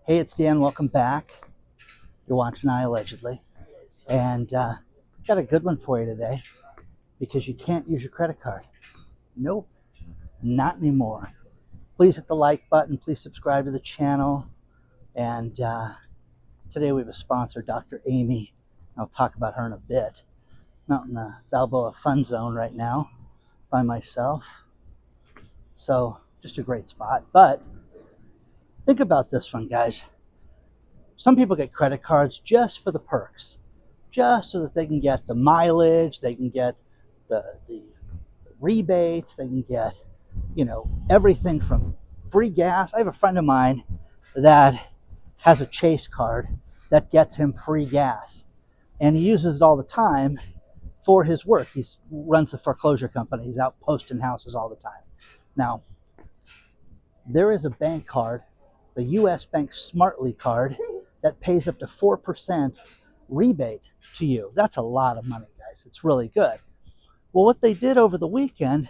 Hey, it's Dan. Welcome back. You're watching IAllegedly. And got a good one for you today because you can't use your credit card. Nope, not anymore. Please hit the like button. Please subscribe to the channel. And today we have a sponsor, Dr. Amy. I'll talk about her in a bit. I'm out in the Balboa Fun Zone right now by myself. So just a great spot. But think about this one, guys. Some people get credit cards just for the perks, just so that they can get the mileage, they can get the rebates, they can get, everything from free gas. I have a friend of mine that has a Chase card that gets him free gas, and he uses it all the time for his work. He runs the foreclosure company. He's out posting houses all the time. Now, there is a bank card, the U.S. Bank Smartly card, that pays up to 4% rebate to you. That's a lot of money, guys. It's really good. Well, what they did over the weekend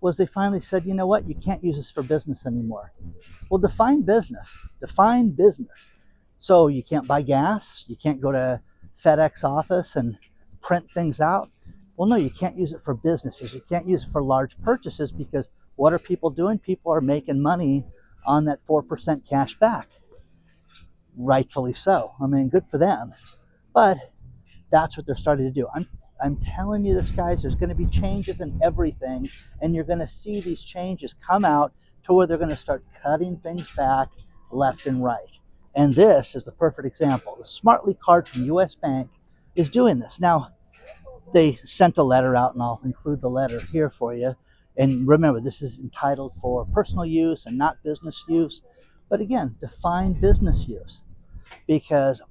was they finally said, you know what, you can't use this for business anymore. Well, define business. Define business. So you can't buy gas, you can't go to FedEx office and print things out. Well, no, you can't use it for businesses. You can't use it for large purchases because what are people doing? People are making money on that 4% cash back. Rightfully so. I mean, good for them. But that's what they're starting to do. I'm telling you this, guys, there's going to be changes in everything, and you're going to see these changes come out to where they're going to start cutting things back left and right. And this is the perfect example. The Smartly card from US Bank is doing this. Now, they sent a letter out, and I'll include the letter here for you. And remember, this is entitled for personal use and not business use. But again, define business use, because,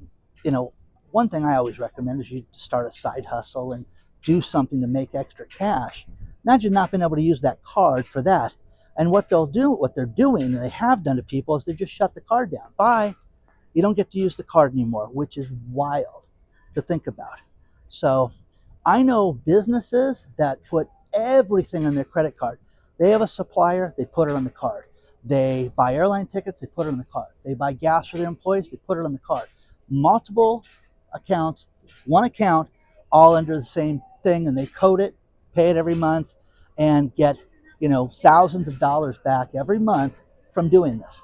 one thing I always recommend is you start a side hustle and do something to make extra cash. Imagine not being able to use that card for that. And what they're doing, and they have done to people, is they just shut the card down. Bye. You don't get to use the card anymore, which is wild to think about. So I know businesses that put everything on their credit card. They have a supplier, they put it on the card. They buy airline tickets, they put it on the card. They buy gas for their employees, they put it on the card. Multiple accounts, one account, all under the same thing, and they code it, pay it every month, and get, thousands of dollars back every month from doing this.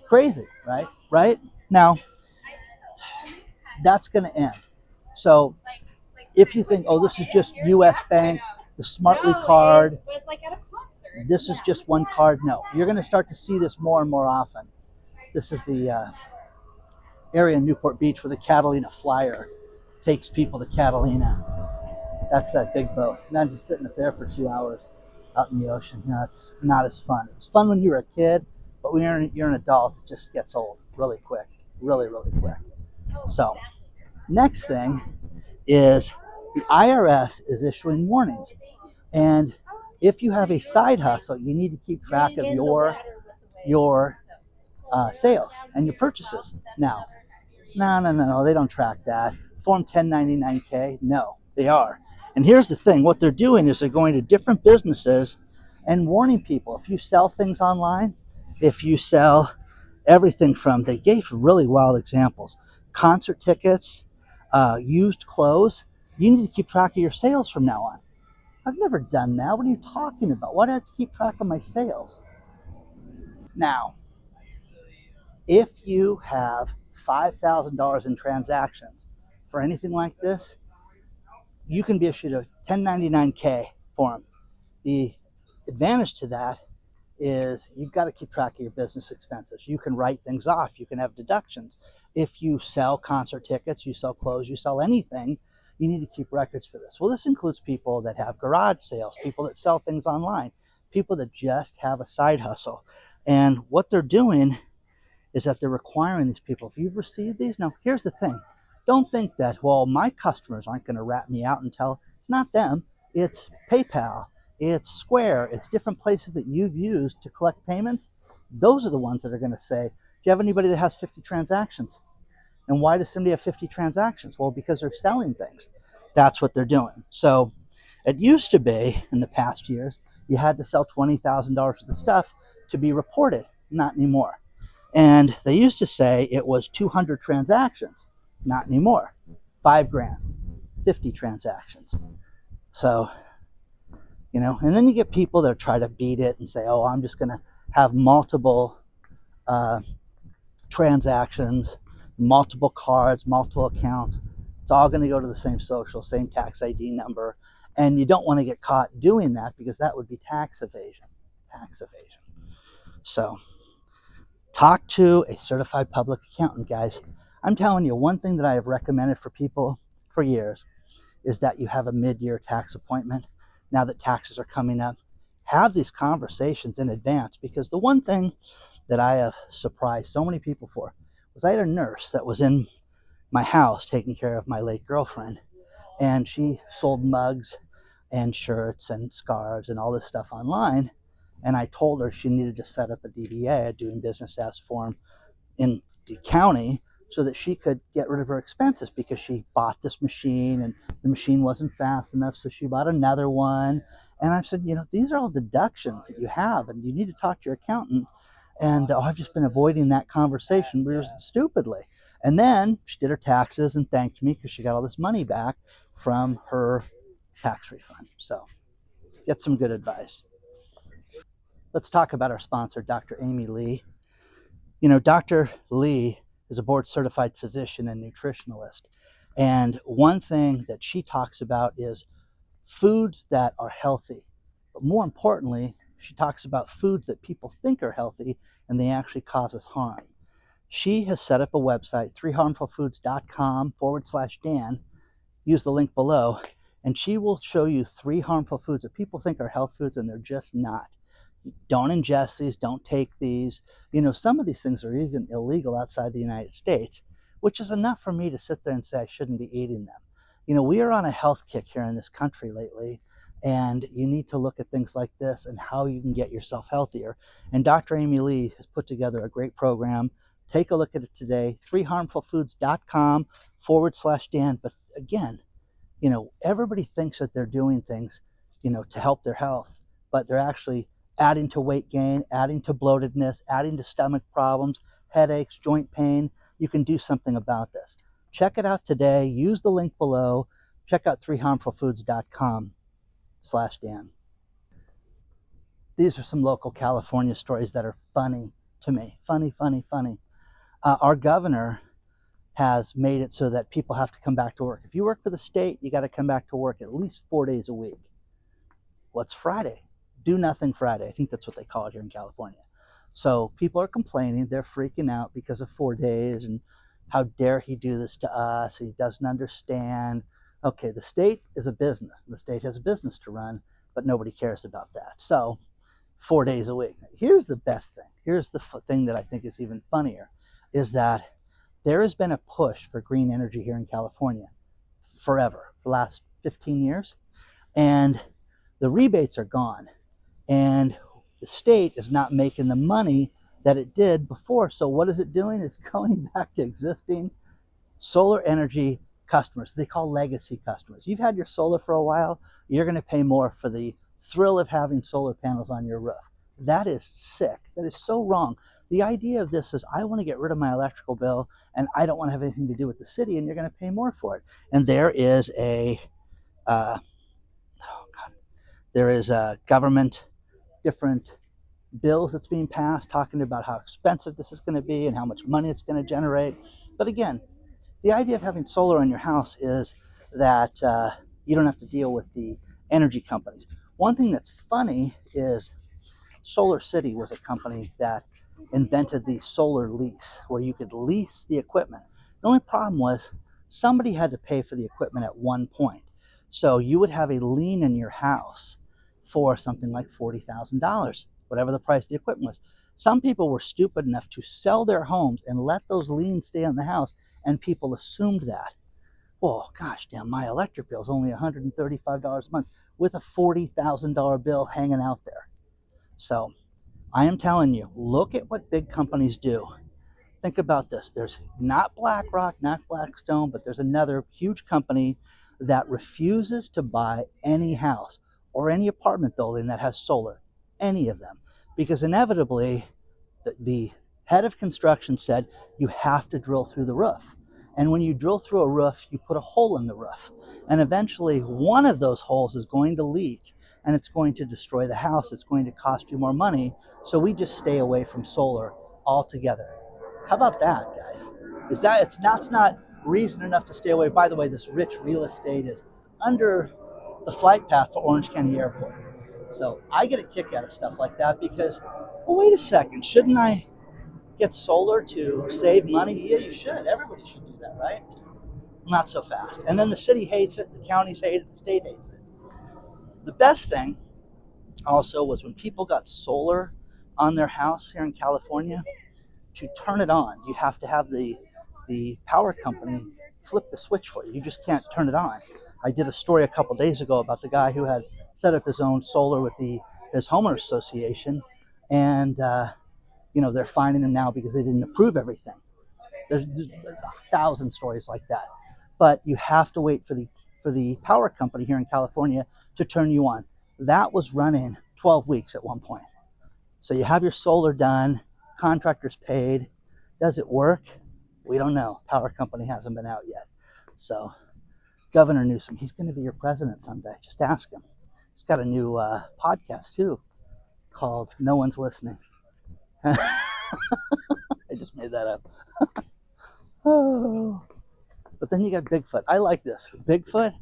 Crazy, right? Right? Now, that's going to end. So if you think, oh, this is just US Bank, the Smartly card, this is just one card. No, you're going to start to see this more and more often. This is the area in Newport Beach where the Catalina Flyer takes people to Catalina. That's that big boat. Imagine sitting up there for 2 hours out in the ocean. It's not as fun. It was fun when you were a kid, but when you're an adult, it just gets old really quick, really, really quick. So next thing is the IRS is issuing warnings. And if you have a side hustle, you need to keep track of your sales and your purchases. Now, no, they don't track that. Form 1099-K, no, they are. And here's the thing. What they're doing is they're going to different businesses and warning people. If you sell things online, if you sell everything from, they gave really wild examples, concert tickets, used clothes, you need to keep track of your sales from now on. I've never done that. What are you talking about? Why do I have to keep track of my sales? Now, if you have $5,000 in transactions for anything like this, you can be issued a 1099-K form. The advantage to that is you've got to keep track of your business expenses. You can write things off. You can have deductions. If you sell concert tickets, you sell clothes, you sell anything, you need to keep records for this. Well, this includes people that have garage sales, people that sell things online, people that just have a side hustle. And what they're doing is that they're requiring these people, if you've received these, now here's the thing. Don't think that, well, my customers aren't going to rat me out until, it's not them. It's PayPal, it's Square, it's different places that you've used to collect payments. Those are the ones that are going to say, do you have anybody that has 50 transactions? And why does somebody have 50 transactions? Well, because they're selling things. That's what they're doing. So it used to be, in the past years, you had to sell $20,000 worth of stuff to be reported. Not anymore. And they used to say it was 200 transactions. Not anymore. 5 grand, 50 transactions. So, and then you get people that try to beat it and say, oh, I'm just going to have multiple uh, transactions, multiple cards, multiple accounts. It's all going to go to the same social, same tax ID number. And you don't want to get caught doing that because that would be tax evasion. Tax evasion. So talk to a certified public accountant, guys. I'm telling you, one thing that I have recommended for people for years is that you have a mid-year tax appointment. Now that taxes are coming up, have these conversations in advance, because the one thing that I have surprised so many people for was I had a nurse that was in my house taking care of my late girlfriend, and she sold mugs and shirts and scarves and all this stuff online. And I told her she needed to set up a DBA, a doing business as form, in the county so that she could get rid of her expenses, because she bought this machine and the machine wasn't fast enough, so she bought another one. And I said, these are all deductions that you have, and you need to talk to your accountant. And I've just been avoiding that conversation stupidly. And then she did her taxes and thanked me because she got all this money back from her tax refund. So get some good advice. Let's talk about our sponsor, Dr. Amy Lee. Dr. Lee is a board certified physician and nutritionalist. And one thing that she talks about is foods that are healthy. But more importantly, she talks about foods that people think are healthy and they actually cause us harm. She has set up a website, 3harmfulfoods.com/Dan. Use the link below, and she will show you 3 harmful foods that people think are health foods and they're just not. Don't ingest these, don't take these. Some of these things are even illegal outside the United States, which is enough for me to sit there and say I shouldn't be eating them. We are on a health kick here in this country lately, and you need to look at things like this and how you can get yourself healthier. And Dr. Amy Lee has put together a great program. Take a look at it today, 3harmfulfoods.com/Dan. But again, everybody thinks that they're doing things, to help their health, but they're actually adding to weight gain, adding to bloatedness, adding to stomach problems, headaches, joint pain. You can do something about this. Check it out today. Use the link below. Check out 3harmfulfoods.com/Dan. These are some local California stories that are funny to me. Funny, funny, funny. Our governor has made it so that people have to come back to work. If you work for the state, you got to come back to work at least 4 days a week. What's Friday? Do nothing Friday. I think that's what they call it here in California. So people are complaining. They're freaking out because of 4 days and how dare he do this to us? He doesn't understand. Okay, the state is a business. The state has a business to run, but nobody cares about that. So 4 days a week. Here's the best thing. Here's the thing that I think is even funnier, is that there has been a push for green energy here in California forever, the last 15 years. And the rebates are gone. And the state is not making the money that it did before. So what is it doing? It's going back to existing solar energy customers. They call legacy customers. You've had your solar for a while. You're going to pay more for the thrill of having solar panels on your roof. That is sick. That is so wrong. The idea of this is I want to get rid of my electrical bill and I don't want to have anything to do with the city, and you're going to pay more for it. And there is a government, different bills that's being passed talking about how expensive this is going to be and how much money it's going to generate. But again, the idea of having solar on your house is that you don't have to deal with the energy companies. One thing that's funny is Solar City was a company that invented the solar lease, where you could lease the equipment. The only problem was somebody had to pay for the equipment at one point. So you would have a lien in your house for something like $40,000, whatever the price of the equipment was. Some people were stupid enough to sell their homes and let those liens stay on the house, and people assumed that. Well, gosh damn, my electric bill is only $135 a month with a $40,000 bill hanging out there. So I am telling you, look at what big companies do. Think about this. There's not BlackRock, not Blackstone, but there's another huge company that refuses to buy any house or any apartment building that has solar, any of them, because inevitably the Head of construction said you have to drill through the roof. And when you drill through a roof, you put a hole in the roof. And eventually one of those holes is going to leak and it's going to destroy the house. It's going to cost you more money. So we just stay away from solar altogether. How about that, guys? That's not reason enough to stay away. By the way, this rich real estate is under the flight path for Orange County Airport. So I get a kick out of stuff like that because, well, wait a second, shouldn't I get solar to save money? Yeah, you should. Everybody should do that, right? Not so fast. And then the city hates it, the counties hate it, the state hates it. The best thing also was when people got solar on their house here in California, to turn it on, you have to have the power company flip the switch for you. You just can't turn it on. I did a story a couple days ago about the guy who had set up his own solar with his homeowners association, and they're fining him now because they didn't approve everything. There's 1,000 stories like that, but you have to wait for the power company here in California to turn you on. That was running 12 weeks at one point. So you have your solar done, contractors paid. Does it work? We don't know. Power company hasn't been out yet. So Governor Newsom, he's going to be your president someday. Just ask him. He's got a new podcast too called No One's Listening. I just made that up. Oh. But then you got Bigfoot. I like this. Bigfoot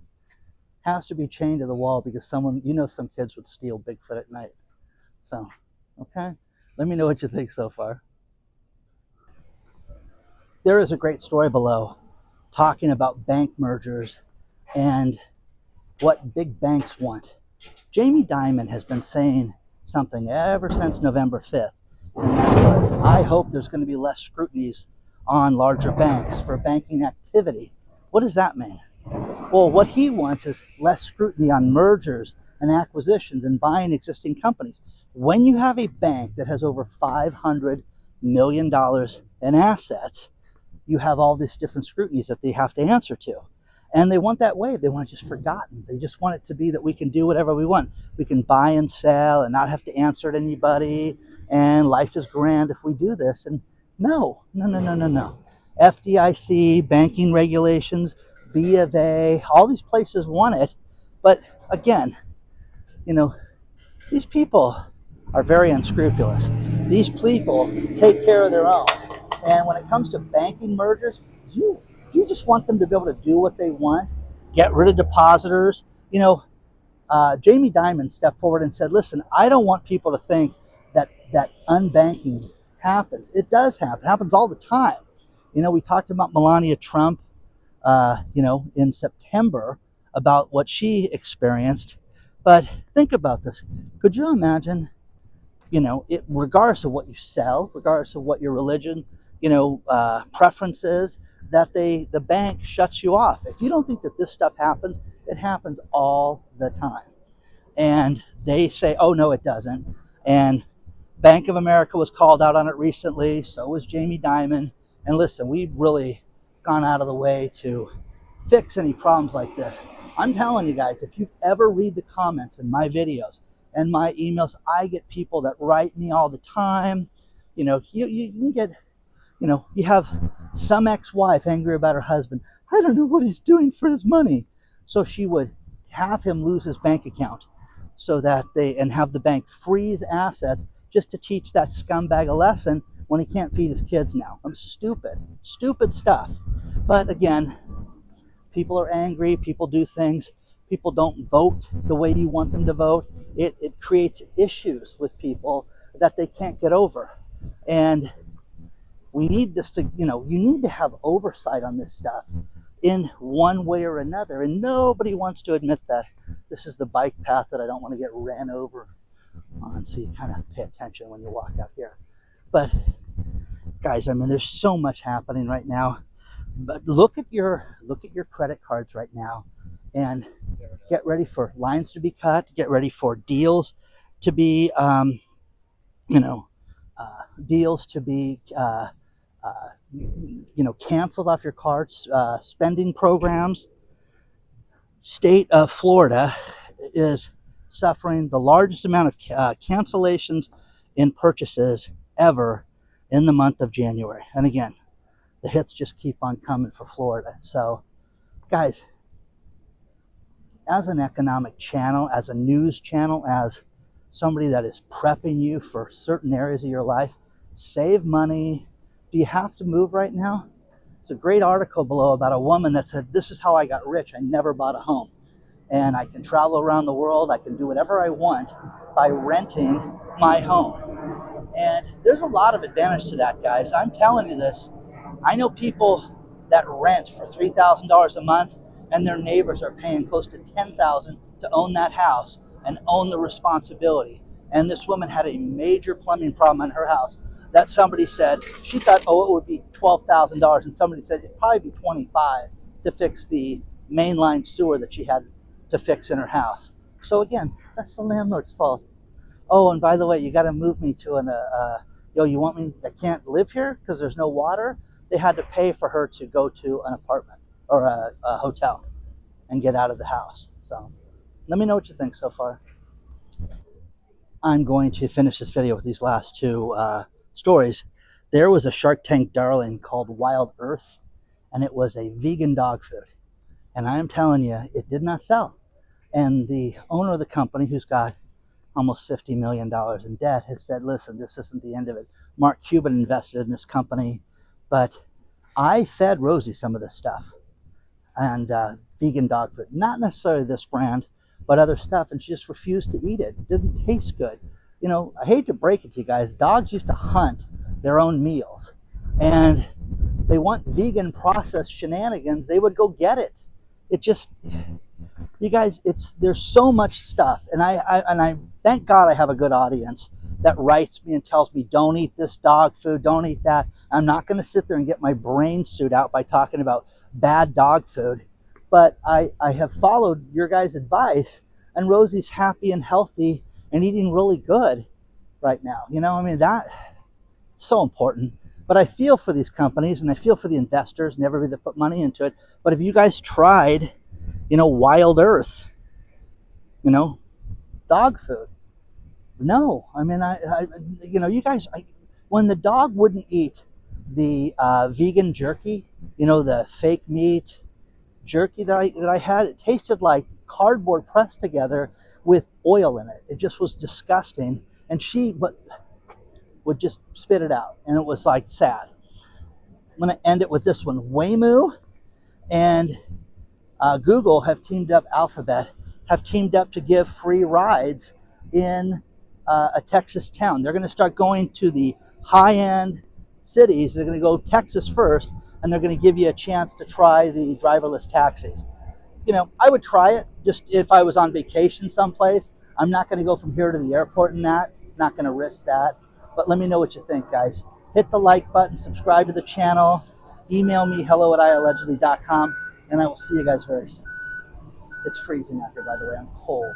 has to be chained to the wall because some kids would steal Bigfoot at night. So, okay. Let me know what you think so far. There is a great story below talking about bank mergers and what big banks want. Jamie Dimon has been saying something ever since November 5th, and that was, I hope there's going to be less scrutinies on larger banks for banking activity. What does that mean? Well, what he wants is less scrutiny on mergers and acquisitions and buying existing companies. When you have a bank that has over $500 million in assets, you have all these different scrutinies that they have to answer to. And they want that wave. They want it just forgotten. They just want it to be that we can do whatever we want. We can buy and sell and not have to answer to anybody. And life is grand if we do this. And no. FDIC, banking regulations, B of A, all these places want it. But again, these people are very unscrupulous. These people take care of their own. And when it comes to banking mergers, you just want them to be able to do what they want, get rid of depositors. Jamie Dimon stepped forward and said, listen, I don't want people to think that unbanking happens. It does happen. It happens all the time. We talked about Melania Trump, in September about what she experienced. But think about this. Could you imagine, regardless of what you sell, regardless of what your religion, preference is, that the bank shuts you off. If you don't think that this stuff happens, it happens all the time. And they say, oh, no, it doesn't. And Bank of America was called out on it recently. So was Jamie Dimon. And listen, we've really gone out of the way to fix any problems like this. I'm telling you guys, if you ever read the comments in my videos and my emails, I get people that write me all the time. You can get, you have some ex-wife angry about her husband. I don't know what he's doing for his money. So she would have him lose his bank account so that and have the bank freeze assets just to teach that scumbag a lesson when he can't feed his kids now. I'm stupid stuff. But again, people are angry, people do things, people don't vote the way you want them to vote. It creates issues with people that they can't get over. And we need this to, you need to have oversight on this stuff in one way or another. And nobody wants to admit that. This is the bike path that I don't want to get ran over on. So you kind of pay attention when you walk out here. But guys, there's so much happening right now. But look at your credit cards right now and get ready for lines to be cut, get ready for deals to be canceled off your cards, spending programs. State of Florida is suffering the largest amount of cancellations in purchases ever in the month of January. And again, the hits just keep on coming for Florida. So, guys, as an economic channel, as a news channel, as somebody that is prepping you for certain areas of your life, save money. Do you have to move right now? It's a great article below about a woman that said, this is how I got rich. I never bought a home. And I can travel around the world. I can do whatever I want by renting my home. And there's a lot of advantage to that, guys. I'm telling you this. I know people that rent for $3,000 a month, and their neighbors are paying close to $10,000 to own that house and own the responsibility. And this woman had a major plumbing problem in her house that somebody said she thought, oh, it would be $12,000, and somebody said it'd probably be $25,000 to fix the mainline sewer that she had to fix in her house. So again, that's the landlord's fault. Oh, and by the way, you got to move me to an you want me? I can't live here because there's no water. They had to pay for her to go to an apartment or a hotel and get out of the house. So let me know what you think so far. I'm going to finish this video with these last two stories. There was a Shark Tank darling called Wild Earth, and it was a vegan dog food. And I'm telling you, it did not sell. And the owner of the company, who's got almost $50 million in debt, has said, listen, this isn't the end of it. Mark Cuban invested in this company, but I fed Rosie some of this stuff and vegan dog food. Not necessarily this brand, but other stuff, and she just refused to eat it. It didn't taste good. You know, I hate to break it to you guys, dogs used to hunt their own meals, and they want vegan processed shenanigans, they would go get it. It just, you guys, there's so much stuff, and I thank God I have a good audience that writes me and tells me, don't eat this dog food, don't eat that. I'm not going to sit there and get my brain suit out by talking about bad dog food, but I have followed your guys' advice, and Rosie's happy and healthy and eating really good right now. You know, I mean, that's so important. But I feel for these companies, and I feel for the investors and everybody that put money into it. But have you guys tried, you know, Wild Earth, you know, dog food? No. I mean, you know, you guys, when the dog wouldn't eat the vegan jerky, you know, the fake meat jerky that I had, it tasted like cardboard pressed together with oil in it. It just was disgusting. And she would just spit it out, and it was like sad. I'm going to end it with this one. Waymo and Google have teamed up, Alphabet have teamed up to give free rides in a Texas town. They're going to start going to the high-end cities. They're going to go Texas first, and they're going to give you a chance to try the driverless taxis. You know, I would try it just if I was on vacation someplace. I'm not going to go from here to the airport and that. Not going to risk that. But let me know what you think, guys. Hit the like button, subscribe to the channel, email me, hello@IAllegedly.com, and I will see you guys very soon. It's freezing out here, by the way. I'm cold.